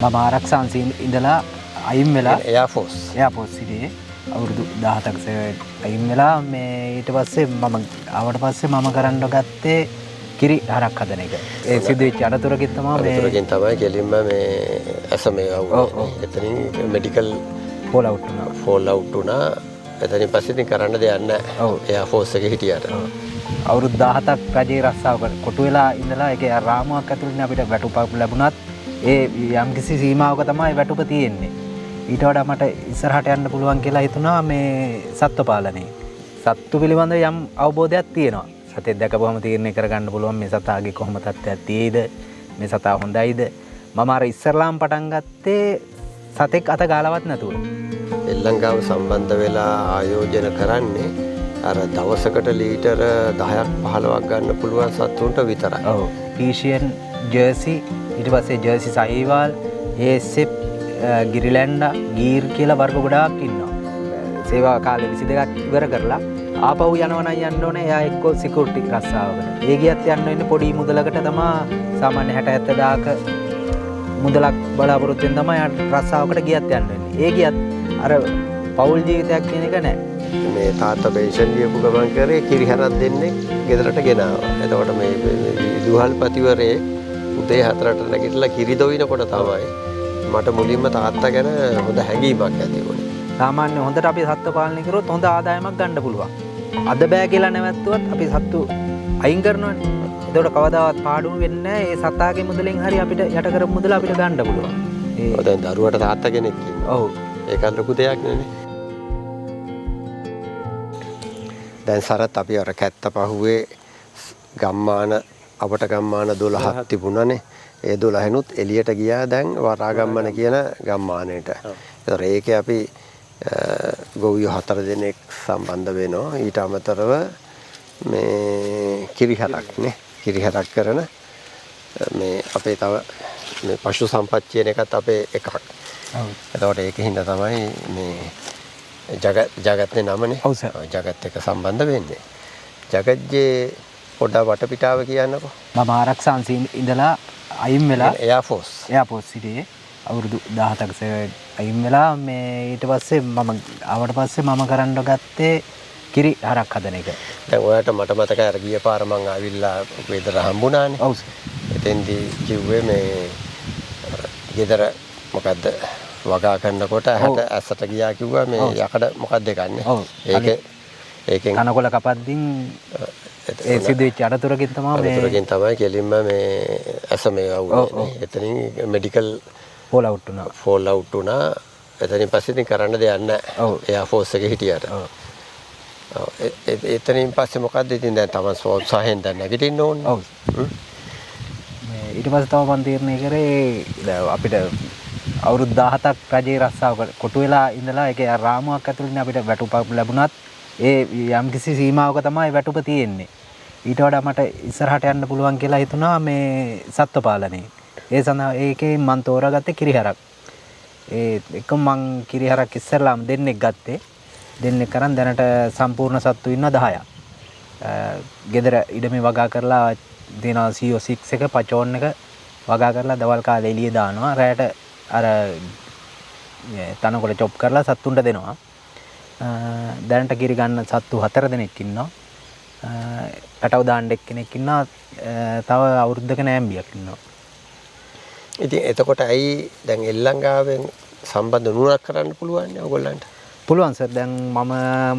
මම ආරක්ෂා අංශයේ ඉඳලා අයින් වෙලා එයාෆෝස් සිටියේ අවුරුදු 17ක් අයින් වෙලා මේ ඊට පස්සේ මම ආවට පස්සේ මම කරන්න ගත්තේ කිරි හරක් හදන එක. ඒ සිදුවෙච්ච අනතුරකින් තමයි කෙලින්ම මේ ඇස මේ වුණා. එතනින් මෙඩිකල් ෆෝල් අවුට් වුණා. එතනින් පස්සේ ඉතින් කරන්න දෙයක් නැහැ. එයාෆෝස් එකේ හිටියට. අවුරුදු 17ක් රජේ රස්සාව කොටු වෙලා ඉඳලා ඒකේ රාමුවක් ඇතුළේ අපිට වැටුපක් ලැබුණත් ඒ යම්කිසි සීමාවක තමයි වැටුප තියෙන්නේ. ඊට වඩා මට ඉස්සරහට යන්න පුළුවන් කියලා හිතුණා මේ සත්ත්ව පාලනයේ. සත්තු පිළිබඳ යම් අවබෝධයක් තියෙනවා. සතෙක් දැකපුවම තීරණය කරගන්න පුළුවන් මේ සතාගේ කොහොම තත්ත්වයක් තියෙයිද, මේ සතා හොඳයිද. මම අර ඉස්සරලාම් පටන් ගත්තේ සතෙක් අත ගාලවත් නැතුව. එල්ලංගාව සම්බන්ධ වෙලා ආයෝජන කරන්නේ අර දවසකට ලීටර 10ක් 15ක් ගන්න පුළුවන් සත්තුන්ට විතරයි. ඔව්. පීෂියන් ජර්සි ඊට පස්සේ ජර්සි සහීවාල් ඒසෙප් ගිරිලැන්ඩා ගීර් කියලා වර්ග ගොඩාක් ඉන්නවා. සේවා කාලේ 22ක් ඉවර කරලා ආපහු යනවා නම් යන්න ඕනේ එයා එක්ක සිකියුරිටි රස්සාවකට. ඒ ගියත් යන්න වෙන්නේ පොඩි මුදලකට තමයි සාමාන්‍ය 60 70ක මුදලක් බලාපොරොත්තු වෙන තමයි රස්සාවකට ගියත් යන්න වෙන්නේ. ඒ ගියත් අර පෞල් ජීවිතයක් කියන එක නැහැ. මේ තාත්තා පෙන්ෂන් දීපු ගමන් කරේ කිරි හරක් දෙන්නේ ගෙදරට ගෙනාවා. එතකොට මේ විදුහල්පතිවරේ උදේ 4ට නැගිටලා කිරි දොවිනකොට තමයි මට මුලින්ම තාත්තා ගැන හොඳ හැඟීමක් ඇති වුණේ. සාමාන්‍ය හොඳට අපි සත්ත්ව පාලනය කරොත් හොඳ ආදායමක් ගන්න පුළුවන්. අද බෑ කියලා නැවැත්තුවත් අපි සත්තු අයින් කරනවානේ. එතකොට කවදාවත් පාඩුව වෙන්නේ නැහැ. ඒ සතාගේ මුදලෙන් හරි අපිට යට කරපු මුදල අපිට ගන්න පුළුවන්. දැන් දරුවට තාත්තා කෙනෙක් ඉන්නවා. ඔව්. ඒකත් ලොකු දෙයක් නෙනේ. දැන් සරත් අපි අර කැත්ත පහුවේ ගම්මාන අපට ගම්මාන 12ක් තිබුණානේ. ඒ 12නුත් එළියට ගියා දැන් වරාගම්මන කියන ගම්මානයට. ඒතර ඒකේ අපි ගොවියෝ 4 දෙනෙක් සම්බන්ධ වෙනවා. ඊට අමතරව මේ කිරිහරක් කිරිහරක් කරන මේ අපේ තව මේ පශු සම්පත් කියන එකත් අපේ එකක්. ඔව්. එතකොට ඒකින්ද තමයි මේ ජගත්නේ නමනේ. ඔව් සර්. ජගත් එක සම්බන්ධ වෙන්නේ. ජගත්ජේ පොඩ්ඩක් වටපිටාව කියන්නකෝ. මම ආරක්ෂා අංශයේ ඉඳලා අයින් වෙලා එයාෆෝස් සිටියේ අවුරුදු 17ක අයින් වෙලා මේ ඊට පස්සේ මම ආවට පස්සේ මම කරන්න ගත්තේ කිරි හරක් හදන එක. දැන් ඔයාලට මට මතකයි අර ගිය පාර මං ආවිල්ලා ගෙදර හම්බුණානේ. ඔව් සර්. එතෙන්දී කිව්වේ මේ ගෙදර මොකද්ද වගා කරනකොට ඇසට ගියා කිව්වා මේ යකඩ මොකක්ද ගන්නෙ. ඒකෙන් කනකොල කපද්දින් ඒ සිදුවෙච්ච අනතුරකින් තමයි කෙලින්ම මේ ඇස මේ වුණේ. එතනින් මෙඩිකල් ෆෝල් අවුට් වුණා. එතනින් පස්සේ ඉතින් කරන්න දෙයක් නැහැ. එයාෆෝස් එකේ හිටියට. එතනින් පස්සේ මොකද්ද ඉතින් දැන් තමයි උත්සාහයෙන් දැන් නැගිටින්න ඕනේ. ඔව්. ඊට පස්සේ තමයි මම තීරණය කරේ අපිට අවුරුදු 17ක් රජේ රස්සාව කොටු වෙලා ඉඳලා ඒකේ රාමුවක් ඇතුළේ අපිට වැටුපක් ලැබුණත් ඒ යම්කිසි සීමාවක තමයි වැටුප තියෙන්නේ. ඊට වඩා මට ඉස්සරහට යන්න පුළුවන් කියලා හිතුණා මේ සත්ත්ව පාලනයේ. ඒ සඳහා ඒකේ මම තෝරාගත්තේ කිරිහරක්. ඒ එක මං කිරිහරක් ඉස්සරලාම දෙන්නෙක් ගත්තේ. දෙන්නෙක් කරන් දැනට සම්පූර්ණ සත්තු ඉන්න 10ක්. ගෙදර ඉඩමේ වගා කරලා දෙනවා CO6 එක පචෝන් එක වගා කරලා දවල් කාලේ එළිය දානවා. රැයට අර තනකොළ චොප් කරලා සත්තුන්ට දෙනවා. දැනට කිරි ගන්න සත්තු 4 දෙනෙක් ඉන්නවා. පැටව දාන්න එක්කෙනෙක් ඉන්නවා. තව අවුරුද්දක නෑම්බියක් ඉන්නවා. ඉතින් එතකොට ඇයි දැන් එල්ලංගාවෙන් සම්බන්ධ නුනක් කරන්න පුළුවන් නේ ඔයගොල්ලන්ට? පුළුවන් සර්. දැන් මම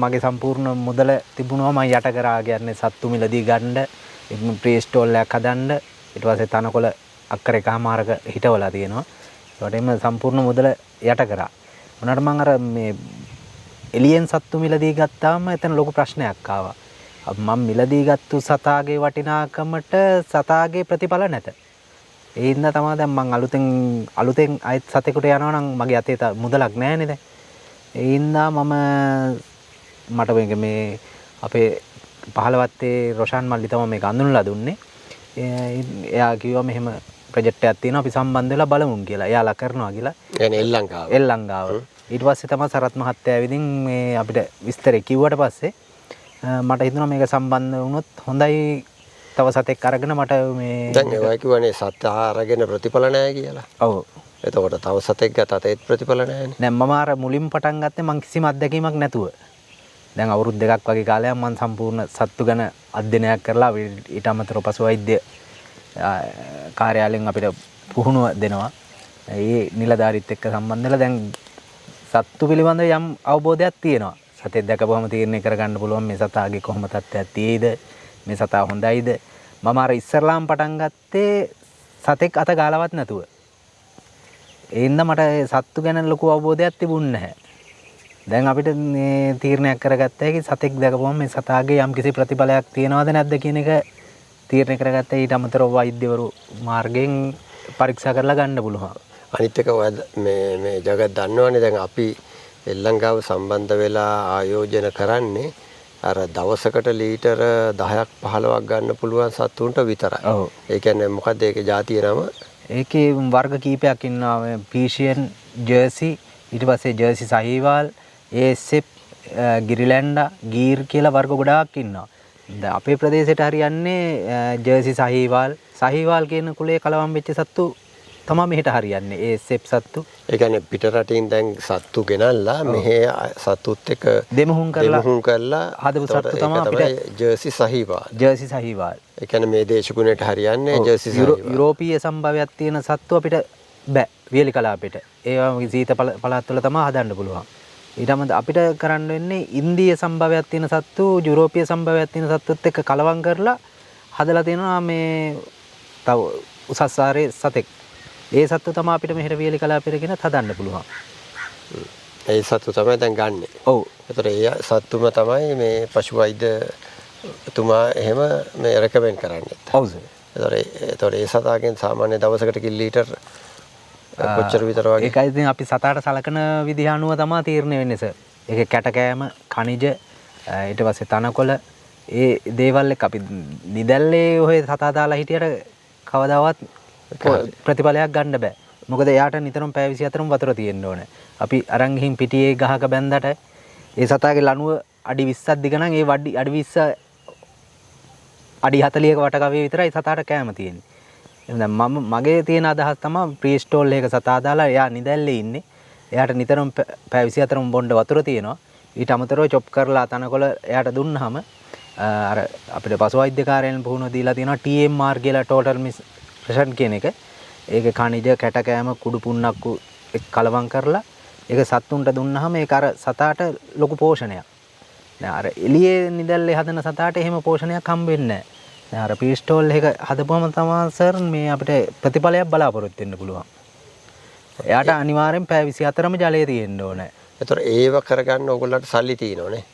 මගේ සම්පූර්ණ මුදල තිබුණා මම යට කරා කියන්නේ සත්තු මිලදී ගන්න, ප්‍රී ස්ටෝල් එකක් හදන්න, ඊට පස්සේ තනකොළ අක්කර එකමාරක හිටවලා තියෙනවා. ඒකට එම සම්පූර්ණ මුදල යට කරා. උනාට මම අර මේ එලියෙන් සත්තු මිලදී ගත්තාම එතන ලොකු ප්‍රශ්නයක් ආවා. මම මිලදී ගත්තු සතාගේ වටිනාකමට සතාගේ ප්‍රතිඵල නැත. ඒ හින්දා තමයි දැන් මම අලුතෙන් අයිත් සතෙකුට යනවා නම් මගේ අතේ මුදලක් නැහැ නේද? ඒ හින්දා මට මේ අපේ 15 රොෂාන් මල්ලි තමයි මේක අඳුනලා දුන්නේ. එයා කිව්වා මෙහෙම ප්‍රොජෙක්ට් එකක් තියෙනවා අපි සම්බන්ධ වෙලා බලමු කියලා. එයාලා කරනවා කියලා. يعني එල්ලංගාව. ඊට පස්සේ තමයි සරත් මහත්තයා ඇවිදින් මේ අපිට විස්තරේ කිව්වට පස්සේ මට හිතුණා මේක සම්බන්ධ වුණොත් හොඳයි. තව සතෙක් අරගෙන මට මේ දැන් ඒවා කිව්වනේ සතා අරගෙන ප්‍රතිඵල නැහැ කියලා. ඔව්. එතකොට තව සතෙක් ගතත් ඒත් ප්‍රතිඵල නැහැනේ. දැන් මම අර මුලින් පටන් ගත්තේ මං කිසිම අත්දැකීමක් නැතුව. දැන් අවුරුදු 2ක් වගේ කාලයක් මම සම්පූර්ණ සත්තු ගැන අධ්‍යයනයක් කරලා ඊට අමතරව පසු වෛද්‍ය කාර්යාලයෙන් අපිට පුහුණුව දෙනවා. ඒ නිලධාරීත් එක්ක සම්බන්ධ වෙලා දැන් සත්තු පිළිබඳ යම් අවබෝධයක් තියෙනවා. සතෙක් දැකපුවම තීරණය කරගන්න පුළුවන් මේ සතාගේ කොහොම තත්ත්වයක් තියෙයිද, මේ සතා හොඳයිද. මම අර ඉස්සරලාම් පටන් ගත්තේ සතෙක් අත ගාලවත් නැතුව. ඒ හින්දා මට සත්තු ගැන ලොකු අවබෝධයක් තිබුණේ නැහැ. දැන් අපිට මේ තීරණයක් කරගත්ත හැකි සතෙක් දැකපුවම මේ සතාගේ යම් කිසි ප්‍රතිඵලයක් තියෙනවද නැද්ද කියන එක තීරණය කරගත්තා. ඊට අමතරව වෛද්‍යවරු මාර්ගයෙන් පරීක්ෂා කරලා ගන්න පුළුවන්. අනිත් එක ඔය මේ ජගත් දන්නවනේ දැන් අපි එල්ලංගාව සම්බන්ධ වෙලා ආයෝජන කරන්නේ අර දවසකට ලීටර 10ක් 15ක් ගන්න පුළුවන් සත්තුන්ට විතරයි. ඔව්. ඒ කියන්නේ මොකද්ද ඒකේ ජාතිය නම? ඒකේ වර්ග කීපයක් ඉන්නවා. පීෂියන්, ජර්සි, ඊට පස්සේ ජර්සි සහීවාල්, ඒසෙප්, ගිරිලැන්ඩා, ගීර් කියලා වර්ග ගොඩාක් ඉන්නවා. දැන් අපේ ප්‍රදේශයට හරියන්නේ ජර්සි සහීවාල් කියන කුලේ කලවම් වෙච්ච සත්තු තමයි මෙහෙට හරියන්නේ. ඒසෙප් සත්තු. ඒ කියන්නේ පිට රටින් දැන් සත්තු ගෙනල්ලා මෙහෙ සත්තුත් එක්ක දෙමුහුන් කරලා හදපු සත්තු තමයි අපිට ජර්සි සහීවාල්. ඒ කියන්නේ මේ දේශගුණයට හරියන්නේ ජර්සි සහීවාල්. යුරෝපීය සම්භවයක් තියෙන සත්තු අපිට බෑ වියලි කලාපෙට. ඒවා සීත පළාත්වල තමයි හදන්න පුළුවන්. ඊට අමතරව අපිට කරන්න වෙන්නේ ඉන්දීය සම්භවයක් තියෙන සත්තු යුරෝපීය සම්භවයක් තියෙන සත්තුත් එක්ක කලවම් කරලා හදලා තියෙනවා මේ තව උසස් ආරේ සතෙක්. ඒ සත්තු තමයි අපිට මෙහෙට වියලි කලාපෙට ගෙන හදන්න පුළුවන්. ඒ සත්තු තමයි දැන් ගන්නෙ. ඔව්. ඒතර ඒ සත්තුම තමයි මේ පශු වෛද්‍ය තුමා එහෙම මේ රෙකමෙන්ඩ් කරන්නේ. ඔව් සර්. ඒතර ඒ සතාගෙන් සාමාන්‍ය දවසකට කිලෝලීටර් කොච්චර විතර වගේ? ඒකයි ඉතින් අපි සතාට සලකන විදිහ අනුව තමයි තීරණය වෙන්නේ සර්. ඒකේ කැට කෑම, khනිජ, ඊට පස්සේ තනකොළ ඒ දේවල් එක්ක අපි නිදැල්ලේ ඔය සතා දාලා හිටියට කවදාවත් ප්‍රතිඵලයක් ගන්න බෑ. මොකද එයාට නිතරම පැය 24ම වතුර තියෙන්න ඕනේ. අපි අරන් ගිහින් පිටියේ ගහක බැන්දට ඒ සතාගේ ලණුව අඩි 20ක් දිග නම් ඒ අඩි 20 අඩි 40ක වටකවේ විතරයි සතාට කෑම තියෙන්නේ. එහෙනම් මගේ තියෙන අදහස් තමයි ප්‍රීස්ටෝල් එක සතා දාලා එයා නිදැල්ලේ ඉන්නේ. එයාට නිතරම පැය 24ම බොණ්ඩ වතුර තියෙනවා. ඊට අමතරව චොප් කරලා තනකොළ එයාට දුන්නාම අර අපිට පසුවෛද්‍ය කාර්යාලයෙන් පුහුණුව දීලා තියෙනවා TMR කියලා ටෝටල් මිෂන් කියන එක. ඒකේ khනිජ කැට කෑම කුඩු පුන්නක්කු කලවම් කරලා ඒක සත්තුන්ට දුන්නාම ඒක අර සතාට ලොකු පෝෂණයක්. දැන් අර එළියේ නිදැල්ලේ හදන සතාට එහෙම පෝෂණයක් හම්බ වෙන්නේ නැහැ. දැන් අර පීස්ටෝල් එක හදපුවම තමයි සර් මේ අපිට ප්‍රතිඵලයක් බලාපොරොත්තු වෙන්න පුළුවන්. එයාට අනිවාර්යෙන් පැය 24ම ජලය තියෙන්න ඕනේ. ඒතර ඒව කරගන්න ඕගොල්ලන්ට සල්ලි තියෙනවනේ.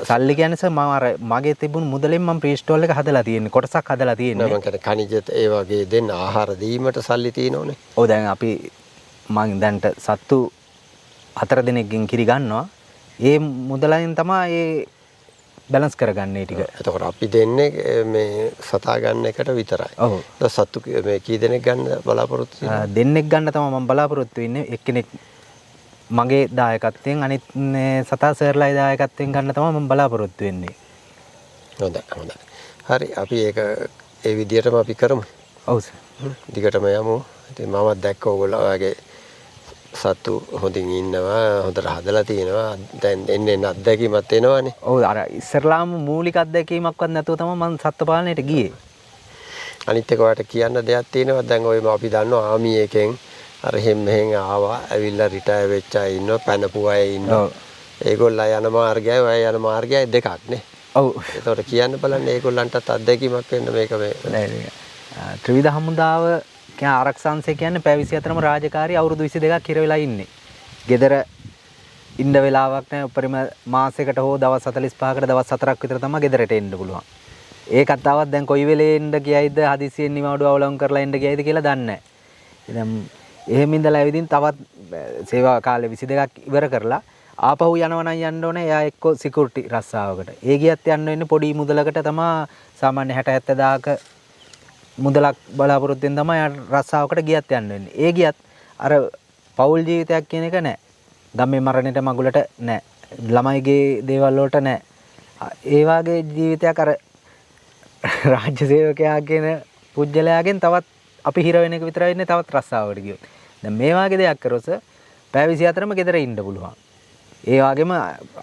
සල්ලි කියන්නේ සර් මම අර මගේ තිබුණු මුදලෙන් මම ප්‍රීස්ටෝල් එක හදලා තියෙන්නේ. කොටසක් හදලා තියෙන්නේ. මම කියන්නේ khනිජ ඒ වගේ දෙන්න ආහාර දීමට සල්ලි තියෙනවනේ. ඔව් දැන් අපි මං දැන්ට සත්තු 4 දිනකින් කිරි ගන්නවා. ඒ මුදලෙන් තමයි ඒ බැලන්ස් කරගන්නේ ටික. එතකොට අපි දෙන්නේ මේ සතා ගන්න එකට විතරයි. ඔව්. සත්තු මේ කී දෙනෙක් ගන්න බලාපොරොත්තු වෙනවද? දෙන්නෙක් ගන්න තමයි මම බලාපොරොත්තු වෙන්නේ. එක්කෙනෙක් මගේ දායකත්වයෙන් අනිත් සතා සර්ලයි දායකත්වයෙන් ගන්න තමයි මම බලාපොරොත්තු වෙන්නේ. හොඳයි. හරි අපි ඒක ඒ විදිහටම අපි කරමු. ඔව් සර්. දිගටම යමු. ඉතින් මමත් දැක්ක ඕගොල්ලෝ ඔයගේ සත්තු හොඳින් ඉන්නවා, හොඳට හදලා තියෙනවා. දැන් එන්නේ අත්දැකීමක් එනවනේ. ඔව් අර ඉස්සරලාම මූලික අත්දැකීමක්වත් නැතුව තමයි මම සත්ත්ව පාලනයට ගියේ. අනිත් එක ඔයාලට කියන්න දෙයක් තියෙනවා. දැන් ඔය අපි දන්නවා ආමි එකෙන් අර එහෙම මෙහෙන් ආවා, ඇවිල්ලා රිටයර් වෙච්ච අය ඉන්නවා, පැනපු අය ඉන්නවා. ඒගොල්ලෝ යන මාර්ගයයි ඔය යන මාර්ගයයි දෙකක් නේ. ඔව්. ඒතකොට කියන්න බලන්න ඒගොල්ලන්ටත් අත්දැකීමක් වෙන්න මේක මේ. ත්‍රිවිධ හමුදාව කියන ආරක්ෂාංශය කියන්නේ පැය 24ම රාජකාරී අවුරුදු 22ක් හිර වෙලා ඉන්නේ. ගෙදර ඉන්න වෙලාවක් නැහැ. උපරිම මාසයකට හෝ දවස් 45කට දවස් 4ක් විතර තමයි ගෙදරට එන්න පුළුවන්. ඒකත් ආවත් දැන් කොයි වෙලේ එන්න ගියයිද හදිසියෙන් නිවාඩුව අවලංගු කරලා එන්න ගියයිද කියලා දන්නේ නැහැ. ඉතින් එහෙම ඉඳලා ඇවිදින් තවත් සේවා කාලේ 22ක් ඉවර කරලා ආපහු යනවා නම් යන්න ඕනේ. එයා එක්ක සිකියුරිටි රස්සාවකට. ඒ ගියත් යන්න වෙන්නේ පොඩි මුදලකට තමයි සාමාන්‍ය 60-70ක මුදලක් බලාපොරොත්තු වෙන තමයි රස්සාවකට ගියත් යන්න වෙන්නේ. ඒ ගියත් අර පෞල් ජීවිතයක් කියන එක නැහැ. ගම්මේ මරණයට මගුලට නැහැ. ළමයිගේ දේවල් වලට නැහැ. ඒ වාගේ ජීවිතයක් අර රාජ්‍ය සේවකයා කියන පුජ්‍යලයාගෙන් තවත් අපි හිර වෙන එක විතරයි ඉන්නේ තවත් රස්සාවකට ගියොත්. දැන් මේ වගේ දෙයක් කරොත් පැය 24ම ගෙදර ඉන්න පුළුවන්. ඒ වගේම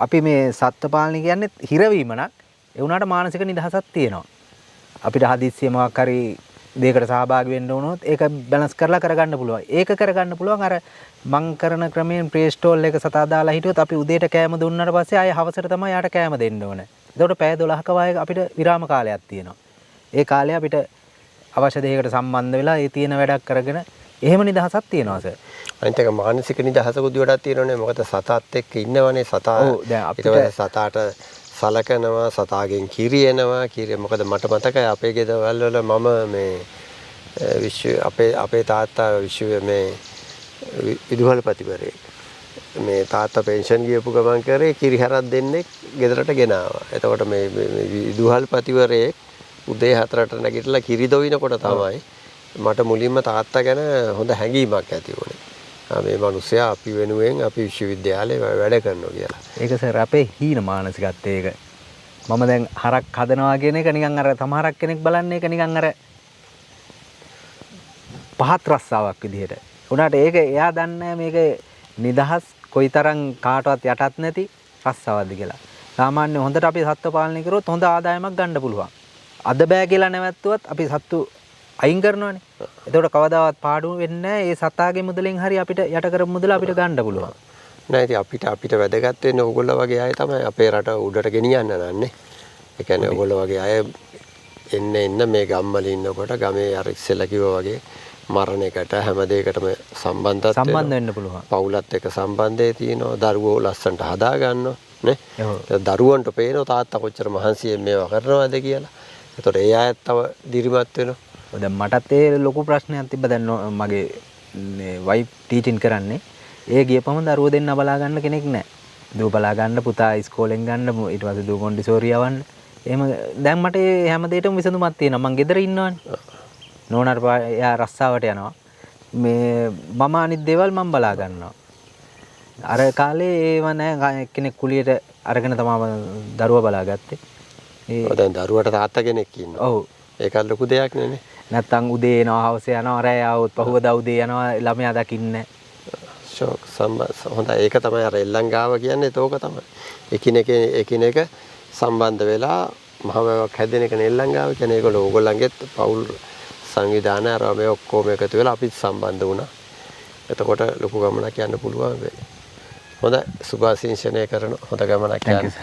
අපි මේ සත්ත්ව පාලනය කියන්නේ හිරවීමක්. ඒ වුණාට මානසික නිදහසක් තියෙනවා. අපිට හදිස්සිය මොකක් හරි දෙයකට සහභාගී වෙන්න වුණොත් ඒක බැලන්ස් කරලා කරගන්න පුළුවන්. ඒක කරගන්න පුළුවන් අර මං කරන ක්‍රමයෙන් ප්‍රේ ස්ටෝල් එක සතා දාලා හිටියොත් අපි උදේට කෑම දුන්නාට පස්සේ ආයේ හවසට තමයි යාට කෑම දෙන්න ඕනේ. එතකොට පැය 12ක වගේ අපිට විරාම කාලයක් තියෙනවා. ඒ කාලේ අපිට අවශ්‍ය දෙයකට සම්බන්ධ වෙලා ඒ තියෙන වැඩක් කරගෙන එහෙම නිදහසක් තියෙනවා සර්. අනිත් එක මානසික නිදහසකුත් වඩා තියෙනවනේ. මොකද සතාත් එක්ක ඉන්නවනේ. සතා ඊට පස්සේ සතාට සලකනවා, සතාගෙන් කිරි එනවා. කිරි මොකද මට මතකයි අපේ ගෙදරවල වල මම මේ අපේ තාත්තා විශ්වයේ මේ විදුහල්පතිවරයෙක්. මේ තාත්තා පෙන්ෂන් ගියපු ගමන් කරේ කිරි හරක් දෙන්නෙක් ගෙදරට ගෙනාවා. එතකොට මේ විදුහල්පතිවරයෙක් උදේ 4ට නැගිටලා කිරි දොවිනකොට තමයි මට මුලින්ම තාත්තා ගැන හොඳ හැඟීමක් ඇති වුණේ. මේ මිනිස්සයා අපි වෙනුවෙන් අපි විශ්වවිද්‍යාලේ වැඩ කරනවා කියලා. ඒක සර් අපේ හීන මානසිකත්වය ඒක. මම දැන් හරක් හදනවා කියන එක නිකන් අර සමහරක් කෙනෙක් බලන්නේ ඒක නිකන් අර පහත් රස්සාවක් විදිහට. උනාට ඒක එයා දන්නේ මේක නිදහස් කොයිතරම් කාටවත් යටත් නැති රස්සාවක්ද කියලා. සාමාන්‍ය හොඳට අපි සත්ත්ව පාලනය කරොත් හොඳ ආදායමක් ගන්න පුළුවන්. අද බෑ කියලා නැවැත්තුවත් අපි සත්තු අයින් කරනවානේ. එතකොට කවදාවත් පාඩු වෙන්නේ නැහැ. ඒ සතාගේ මුදලෙන් හරි අපිට යට කරපු මුදල අපිට ගන්න පුළුවන්. නෑ ඉතින් අපිට වැදගත් වෙන්නේ ඕගොල්ලෝ වගේ අය තමයි අපේ රට උඩට ගෙනියන්න නන්නේ. ඒ කියන්නේ ඕගොල්ලෝ වගේ අය එන්න මේ ගම්වල ඉන්නකොට ගමේ අර ඉස්සෙල්ලා කිව්වා වගේ මරණයකට හැම දෙයකටම සම්බන්ධ වෙන්න පුළුවන්. පවුලත් එක්ක සම්බන්ධය තියෙනවා. දරුවෝ ලස්සනට හදා ගන්නවා නේ. දරුවන්ට පේනවා තාත්තා කොච්චර මහන්සියෙන් මේවා කරනවද කියලා. ඒතකොට ඒ අයත් තව දිරිමත් වෙනවා. දැන් මටත් ඒ ලොකු ප්‍රශ්නයක් තිබ්බ. දැන් මගේ වයිෆ් ටීචින් කරන්නේ. ඒ ගියපම දරුවෝ දෙන්න බලා ගන්න කෙනෙක් නැහැ. දුව බලා ගන්න, පුතා ඉස්කෝලෙන් ගන්න, ඊට පස්සේ දුව මොන්ටිසෝරි යවන්න. එහෙම දැන් මට හැම දෙයකටම විසඳුමක් තියෙනවා. මං ගෙදර ඉන්නවනේ. නෝනාට එයා රස්සාවට යනවා. මේ මම අනිත් දේවල් මම බලා ගන්නවා. අර කාලේ ඒව නැහැ. කෙනෙක් කුලියට අරගෙන තමයි දරුවා බලාගත්තේ. දැන් දරුවට තාත්තා කෙනෙක් ඉන්නවා. ඔව්. ඒක ලොකු දෙයක් නෙනේ. නැත්තම් උදේ එනවා, හවස යනවා, රෑ ආවොත් පහුවදා උදේ යනවා ළමයා දකින්නේ. ෂොක් හොඳයි. ඒක තමයි අර එල්ලන් ගාව කියන්නේ. ඒක තමයි. එකිනෙක සම්බන්ධ වෙලා මහමයක් හැදෙන එක නෙල්ලන් ගාව කියන්නේ. ඒගොල්ලෝ ඕගොල්ලන්ගෙත් පවුල් සංවිධානය අර මේ ඔක්කොම එකතු වෙලා අපිත් සම්බන්ධ වුණා. එතකොට ලොකු ගමනක් යන්න පුළුවන් වෙයි. හොඳයි. සුභාශිංසනය කරන හොඳ ගමනක් යන්න.